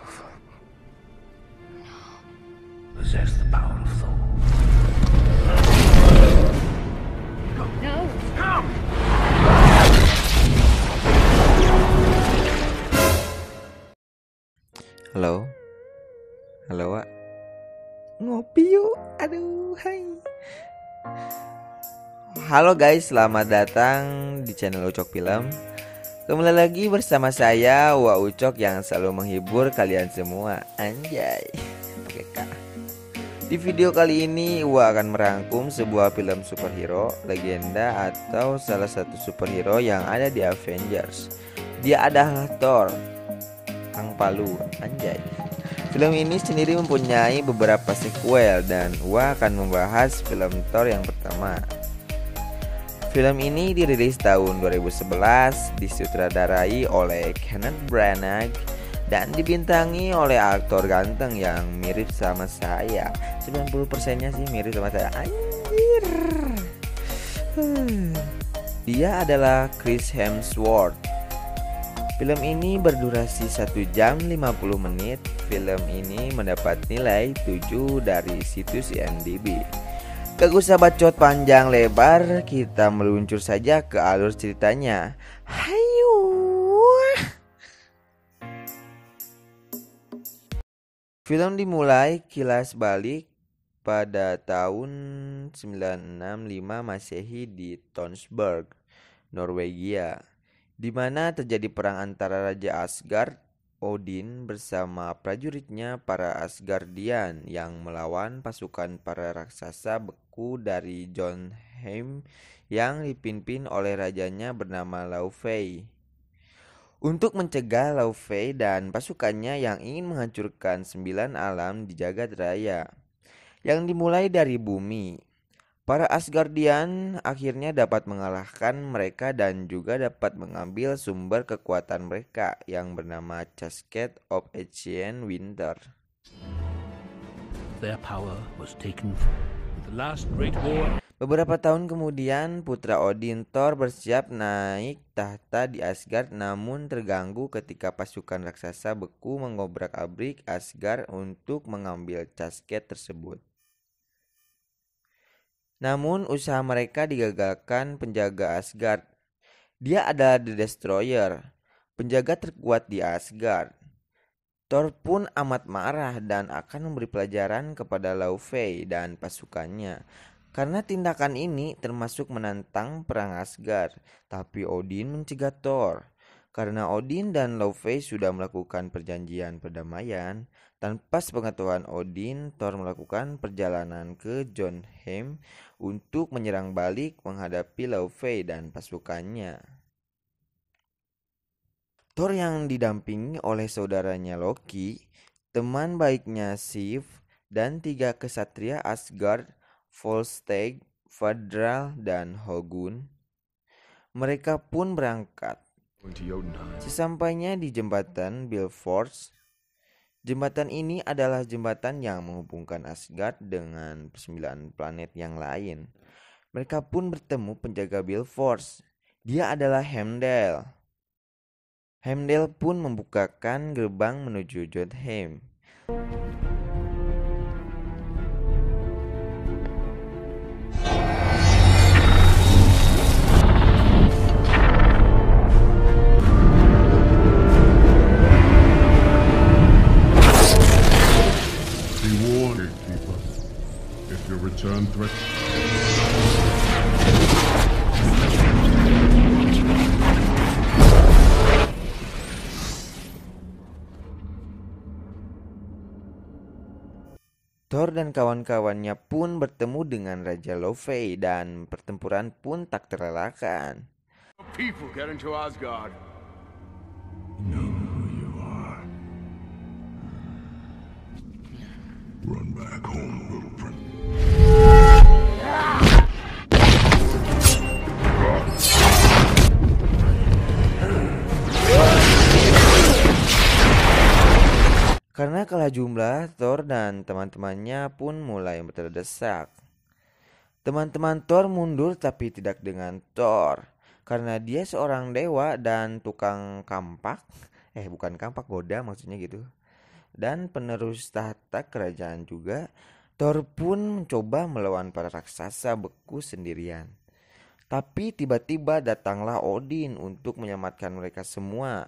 yourself. Possess the power of Thor. No. Come! Halo, halo Wak. Ngopi yuk, aduh hai. Halo guys, selamat datang di channel Ucok Film. Kembali lagi bersama saya Wak Ucok yang selalu menghibur kalian semua. Anjay, pakai K. Di video kali ini Wak akan merangkum sebuah film superhero, legenda atau salah satu superhero yang ada di Avengers. Dia adalah Thor, Kang Palu, anjay. Film ini sendiri mempunyai beberapa sequel dan Wak akan membahas film Thor yang pertama. Film ini dirilis tahun 2011, disutradarai oleh Kenneth Branagh dan dibintangi oleh aktor ganteng yang mirip sama saya. 90%-nya sih mirip sama saya. Anjir. Dia adalah Chris Hemsworth. Film ini berdurasi 1 jam 50 menit. Film ini mendapat nilai 7 dari situs IMDb. Gak usah bacot panjang lebar, kita meluncur saja ke alur ceritanya. Hayu. Film dimulai kilas balik pada tahun 965 Masehi di Tonsberg, Norwegia, di mana terjadi perang antara Raja Asgard, Odin bersama prajuritnya para Asgardian yang melawan pasukan para raksasa beku dari Jotunheim yang dipimpin oleh rajanya bernama Laufey. Untuk mencegah Laufey dan pasukannya yang ingin menghancurkan 9 alam di jagat raya yang dimulai dari bumi, para Asgardian akhirnya dapat mengalahkan mereka dan juga dapat mengambil sumber kekuatan mereka yang bernama Cascade of Ancient Winter. Their power was taken in the last great war. Beberapa tahun kemudian, putra Odin Thor bersiap naik tahta di Asgard namun terganggu ketika pasukan raksasa beku mengobrak-abrik Asgard untuk mengambil Cascade tersebut. Namun usaha mereka digagalkan penjaga Asgard. Dia adalah The Destroyer, penjaga terkuat di Asgard. Thor pun amat marah dan akan memberi pelajaran kepada Laufey dan pasukannya. Karena tindakan ini termasuk menantang perang Asgard, tapi Odin mencegah Thor. Karena Odin dan Laufey sudah melakukan perjanjian perdamaian, tanpa sepengetahuan Odin, Thor melakukan perjalanan ke Jotunheim untuk menyerang balik menghadapi Laufey dan pasukannya. Thor yang didampingi oleh saudaranya Loki, teman baiknya Sif, dan 3 kesatria Asgard, Volstagg, Fadral, dan Hogun. Mereka pun berangkat. Sesampainya di jembatan Bifrost, jembatan ini adalah jembatan yang menghubungkan Asgard dengan 9 planet yang lain. Mereka pun bertemu penjaga Bifrost. Dia adalah Heimdall. Heimdall pun membukakan gerbang menuju Jotunheim. Be warned, Gatekeeper. If your return threat... Thor dan kawan-kawannya pun bertemu dengan Raja Laufey dan pertempuran pun tak terelakkan. People get into Asgard. Know who you are. Run back home, little prince. Karena kalah jumlah, Thor dan teman-temannya pun mulai terdesak. Teman-teman Thor mundur tapi tidak dengan Thor, karena dia seorang dewa dan tukang kampak. Bukan kampak, goda maksudnya gitu. dan penerus tahta kerajaan juga, Thor pun mencoba melawan para raksasa beku sendirian. Tapi tiba-tiba datanglah Odin untuk menyelamatkan mereka semua.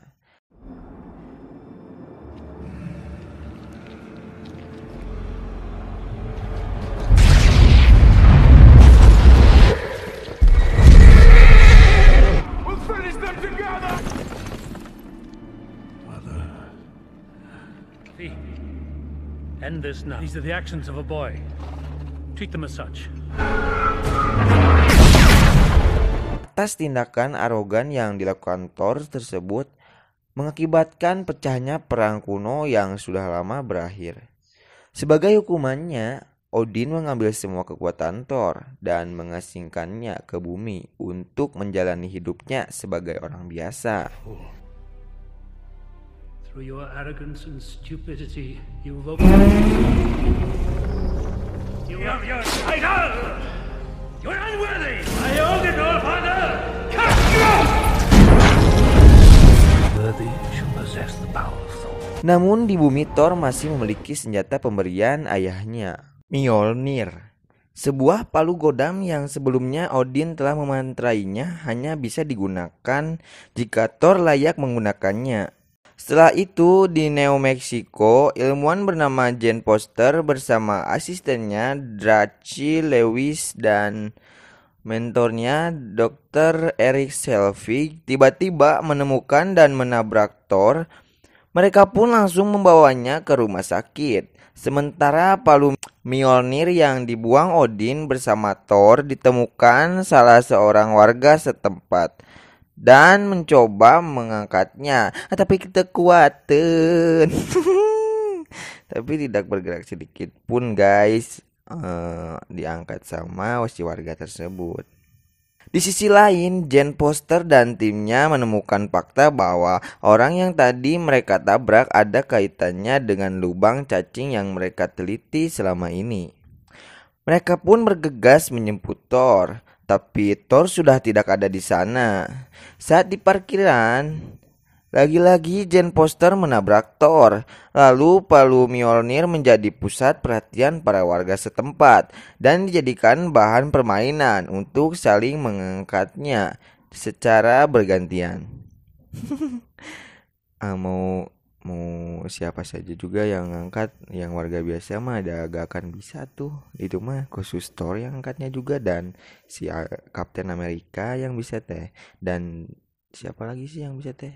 We'll finish them together! Father. Fee, end this now. These are the actions of a boy. Treat them as such. Atas tindakan arogan yang dilakukan Thor tersebut mengakibatkan pecahnya perang kuno yang sudah lama berakhir. Sebagai hukumannya, Odin mengambil semua kekuatan Thor dan mengasingkannya ke bumi untuk menjalani hidupnya sebagai orang biasa. Through your arrogance and stupidity, you've You're idle! You're unworthy! I hold it all, Father! Cut you! Worthy shall possess the power of Thor. Namun di bumi Thor masih memiliki senjata pemberian ayahnya, Mjolnir. Sebuah palu godam yang sebelumnya Odin telah memantrainya hanya bisa digunakan jika Thor layak menggunakannya. Setelah itu di New Mexico, ilmuwan bernama Jane Foster bersama asistennya Draci Lewis dan mentornya Dr. Eric Selvig tiba-tiba menemukan dan menabrak Thor. Mereka pun langsung membawanya ke rumah sakit. Sementara palu Mjolnir yang dibuang Odin bersama Thor ditemukan salah seorang warga setempat dan mencoba mengangkatnya, tapi kita kuatin. Tapi tidak bergerak sedikit pun guys, diangkat sama si warga tersebut. Di sisi lain, Jane Foster dan timnya menemukan fakta bahwa orang yang tadi mereka tabrak ada kaitannya dengan lubang cacing yang mereka teliti selama ini. Mereka pun bergegas menjemput Thor. Tapi Thor sudah tidak ada di sana. Saat di parkiran, lagi-lagi Jane Foster menabrak Thor. Lalu palu Mjolnir menjadi pusat perhatian para warga setempat dan dijadikan bahan permainan untuk saling mengangkatnya secara bergantian. Mau siapa saja juga yang ngangkat, yang warga biasa mah gak akan bisa tuh. Itu mah khusus Thor yang angkatnya juga, dan si Captain America yang bisa teh. Dan siapa lagi sih yang bisa teh?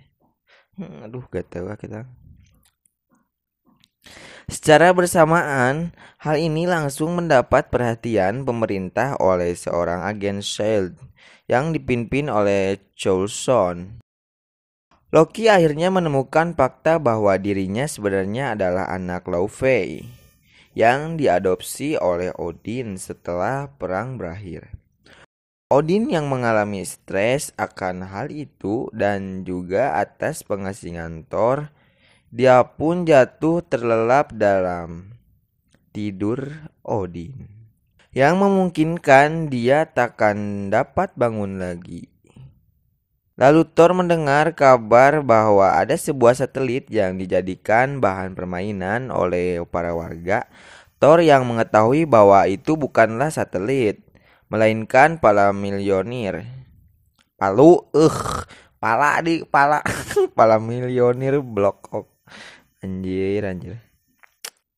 Aduh gak tahu kita. Secara bersamaan, hal ini langsung mendapat perhatian pemerintah oleh seorang agen S.H.I.E.L.D. yang dipimpin oleh Coulson. Loki akhirnya menemukan fakta bahwa dirinya sebenarnya adalah anak Laufey yang diadopsi oleh Odin setelah perang berakhir. Odin yang mengalami stres akan hal itu dan juga atas pengasingan Thor, dia pun jatuh terlelap dalam tidur Odin yang memungkinkan dia takkan dapat bangun lagi. Lalu Thor mendengar kabar bahwa ada sebuah satelit yang dijadikan bahan permainan oleh para warga. Thor yang mengetahui bahwa itu bukanlah satelit, melainkan pala Mjolnir. Pala Mjolnir blok. Anjir.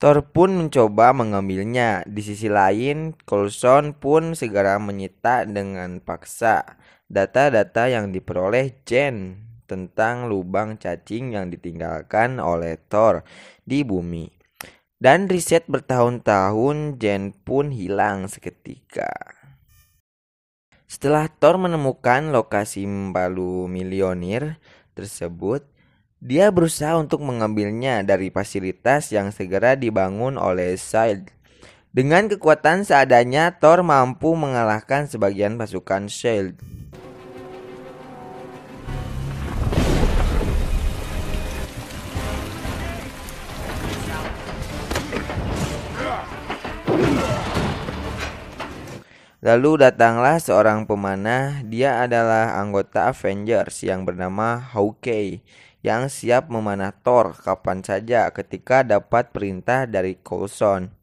Thor pun mencoba mengambilnya. Di sisi lain, Coulson pun segera menyita dengan paksa data-data yang diperoleh Jane tentang lubang cacing yang ditinggalkan oleh Thor di bumi. Dan riset bertahun-tahun Jane pun hilang seketika. Setelah Thor menemukan lokasi palu Mjolnir tersebut, dia berusaha untuk mengambilnya dari fasilitas yang segera dibangun oleh S.H.I.E.L.D. Dengan kekuatan seadanya, Thor mampu mengalahkan sebagian pasukan S.H.I.E.L.D. Lalu datanglah seorang pemanah, dia adalah anggota Avengers yang bernama Hawkeye, yang siap memanah Thor kapan saja ketika dapat perintah dari Coulson.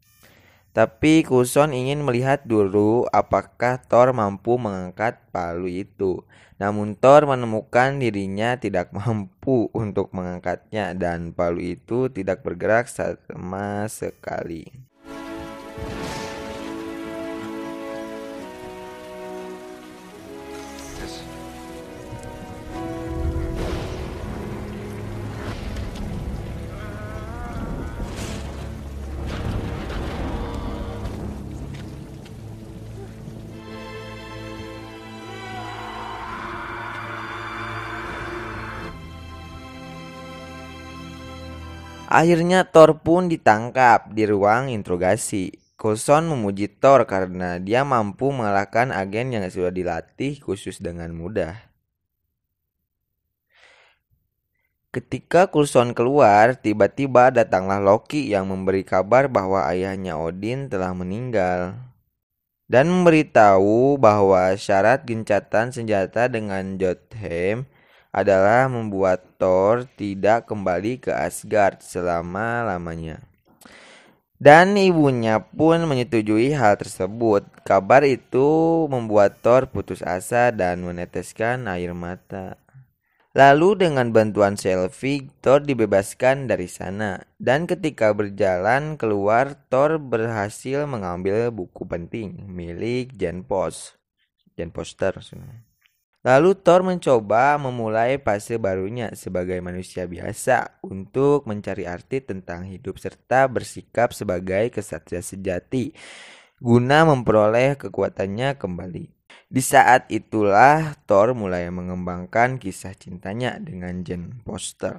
Tapi Coulson ingin melihat dulu apakah Thor mampu mengangkat palu itu. Namun Thor menemukan dirinya tidak mampu untuk mengangkatnya dan palu itu tidak bergerak sama sekali. Akhirnya Thor pun ditangkap di ruang interogasi. Coulson memuji Thor karena dia mampu mengalahkan agen yang sudah dilatih khusus dengan mudah. Ketika Coulson keluar, tiba-tiba datanglah Loki yang memberi kabar bahwa ayahnya Odin telah meninggal. Dan memberitahu bahwa syarat gencatan senjata dengan Jotunheim adalah membuat Thor tidak kembali ke Asgard selama-lamanya. Dan ibunya pun menyetujui hal tersebut. Kabar itu membuat Thor putus asa dan meneteskan air mata. Lalu dengan bantuan Sylvie, Thor dibebaskan dari sana. Dan ketika berjalan keluar, Thor berhasil mengambil buku penting milik Jane Foster. Lalu Thor mencoba memulai fase barunya sebagai manusia biasa untuk mencari arti tentang hidup serta bersikap sebagai kesatria sejati guna memperoleh kekuatannya kembali. Di saat itulah Thor mulai mengembangkan kisah cintanya dengan Jane Foster.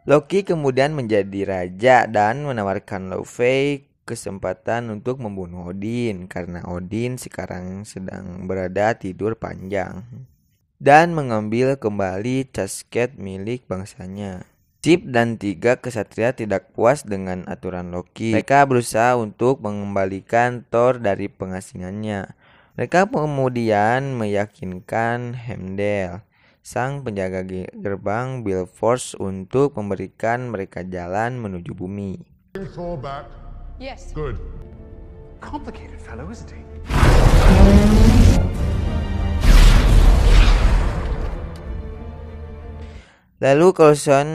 Loki kemudian menjadi raja dan menawarkan Laufey kesempatan untuk membunuh Odin karena Odin sekarang sedang berada tidur panjang dan mengambil kembali casket milik bangsanya. Sif dan 3 kesatria tidak puas dengan aturan Loki. Mereka berusaha untuk mengembalikan Thor dari pengasingannya. Mereka kemudian meyakinkan Heimdall, sang penjaga gerbang Bifrost, untuk memberikan mereka jalan menuju bumi. Thor back. Yes. Good. Complicated fellow, isn't he? Lalu Coulson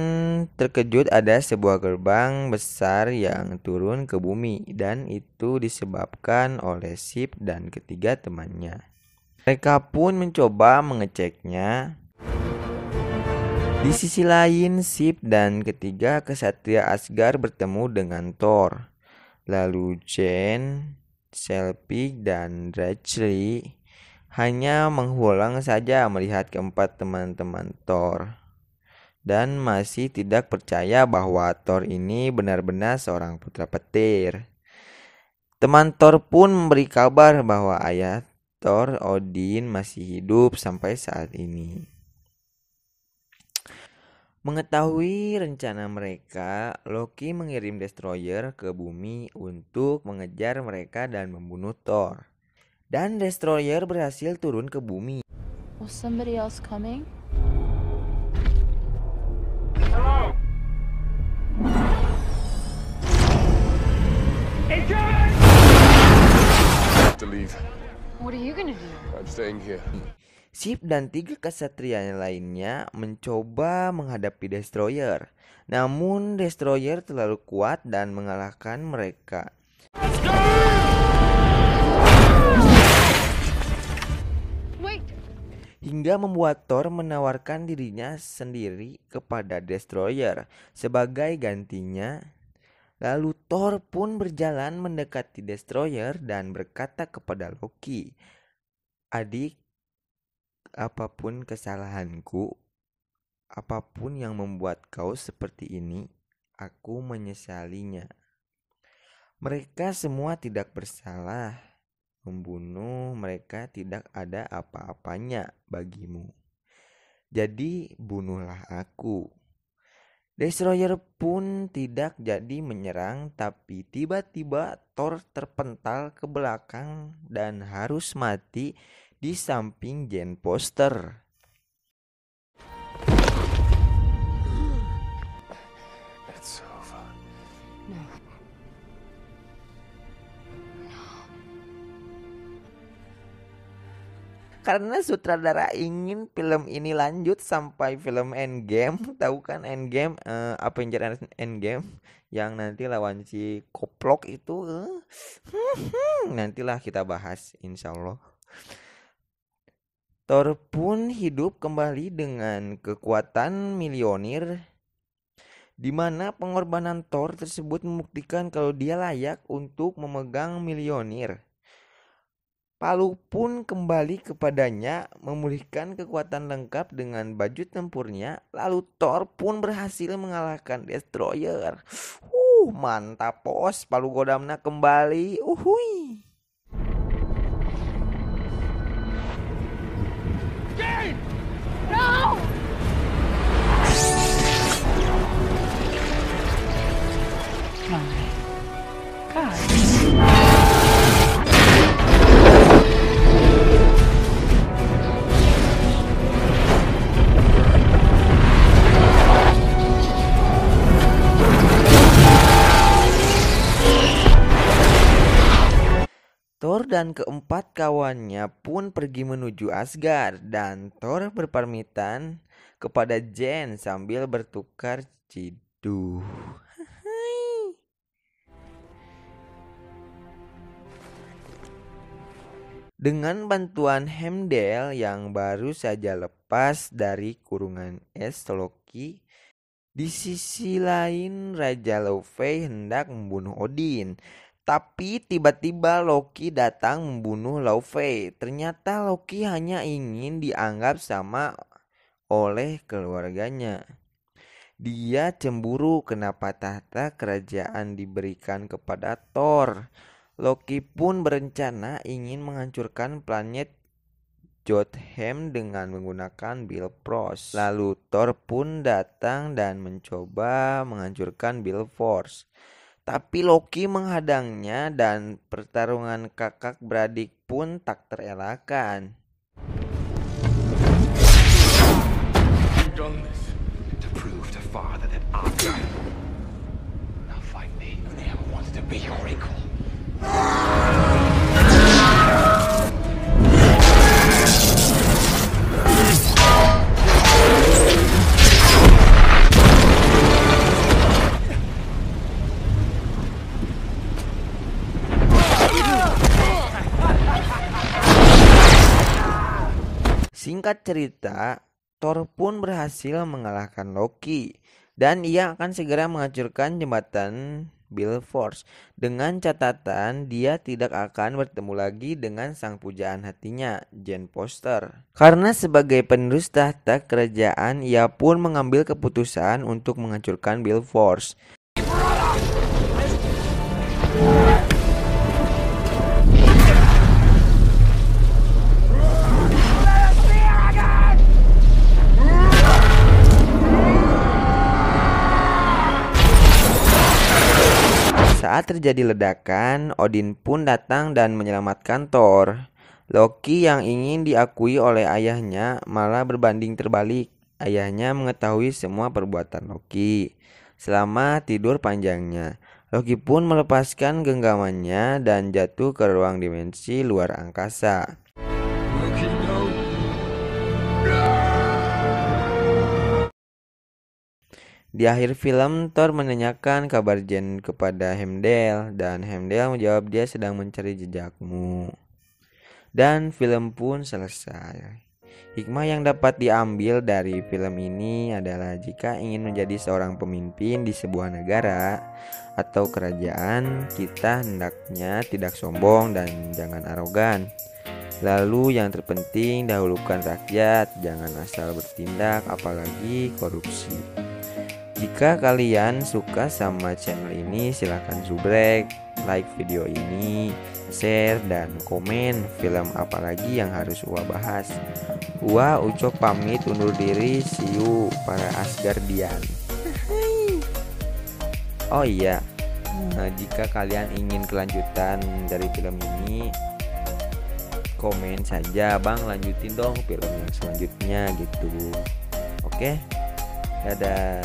terkejut ada sebuah gerbang besar yang turun ke bumi dan itu disebabkan oleh Sif dan ketiga temannya. Mereka pun mencoba mengeceknya. Di sisi lain, Sif dan ketiga kesatria Asgard bertemu dengan Thor. Lalu Jane, Sylvie, dan Rachel hanya menghulang saja melihat keempat teman-teman Thor dan masih tidak percaya bahwa Thor ini benar-benar seorang putra petir. Teman Thor pun memberi kabar bahwa ayah Thor, Odin, masih hidup sampai saat ini. Mengetahui rencana mereka, Loki mengirim destroyer ke bumi untuk mengejar mereka dan membunuh Thor. Dan destroyer berhasil turun ke bumi. Was somebody else coming? To leave. What are you gonna do? I'm staying here. Sif dan 3 kesatria lainnya mencoba menghadapi destroyer. Namun destroyer terlalu kuat dan mengalahkan mereka. Wait! Hingga membuat Thor menawarkan dirinya sendiri kepada destroyer sebagai gantinya. Lalu Thor pun berjalan mendekati destroyer dan berkata kepada Loki, "Adik, apapun kesalahanku, apapun yang membuat kau seperti ini, aku menyesalinya. Mereka semua tidak bersalah. Membunuh mereka tidak ada apa-apanya bagimu. Jadi bunuhlah aku." Destroyer pun tidak jadi menyerang, tapi tiba-tiba Thor terpental ke belakang dan harus mati di samping Jane Foster. It's over. Karena sutradara ingin film ini lanjut sampai film Endgame, tahu kan Endgame, Avengers Endgame yang nanti lawan si Koplok itu, nantilah kita bahas insya Allah. Thor pun hidup kembali dengan kekuatan Mjolnir, di mana pengorbanan Thor tersebut membuktikan kalau dia layak untuk memegang Mjolnir. Palu pun kembali kepadanya, memulihkan kekuatan lengkap dengan baju tempurnya. Lalu Thor pun berhasil mengalahkan Destroyer. Mantap bos, Palu Godamna kembali. Uhui. No! Thor dan keempat kawannya pun pergi menuju Asgard dan Thor berpamitan kepada Jane sambil bertukar ciduh. Dengan bantuan Heimdall yang baru saja lepas dari kurungan es Loki, di sisi lain Raja Laufey hendak membunuh Odin. Tapi tiba-tiba Loki datang membunuh Laufey. Ternyata Loki hanya ingin dianggap sama oleh keluarganya. Dia cemburu kenapa tahta kerajaan diberikan kepada Thor. Loki pun berencana ingin menghancurkan planet Jotunheim dengan menggunakan Bifrost. Lalu Thor pun datang dan mencoba menghancurkan Bifrost. Tapi Loki menghadangnya dan pertarungan kakak beradik pun tak terelakkan. You've done this To prove to father that I'm good. Now fight me. You never wanted to be your equal. Singkat cerita, Thor pun berhasil mengalahkan Loki dan ia akan segera menghancurkan jembatan Bifrost. Dengan catatan dia tidak akan bertemu lagi dengan sang pujaan hatinya, Jane Foster. Karena sebagai penerus tahta kerajaan, ia pun mengambil keputusan untuk menghancurkan Bifrost. Saat terjadi ledakan, Odin pun datang dan menyelamatkan Thor. Loki yang ingin diakui oleh ayahnya malah berbanding terbalik. Ayahnya mengetahui semua perbuatan Loki. Selama tidur panjangnya, Loki pun melepaskan genggamannya dan jatuh ke ruang dimensi luar angkasa. Loki, no. Di akhir film, Thor menanyakan kabar Jane kepada Heimdall dan Heimdall menjawab dia sedang mencari jejakmu. Dan film pun selesai. Hikmah yang dapat diambil dari film ini adalah jika ingin menjadi seorang pemimpin di sebuah negara atau kerajaan, kita hendaknya tidak sombong dan jangan arogan. Lalu yang terpenting dahulukan rakyat, jangan asal bertindak apalagi korupsi. Jika kalian suka sama channel ini, silahkan subrek, like video ini, share, dan komen film apa lagi yang harus Ua bahas. Ua Ucok pamit undur diri, see you para Asgardian. Oh iya, jika kalian ingin kelanjutan dari film ini, komen saja, Bang, lanjutin dong film yang selanjutnya gitu. Oke, dadah.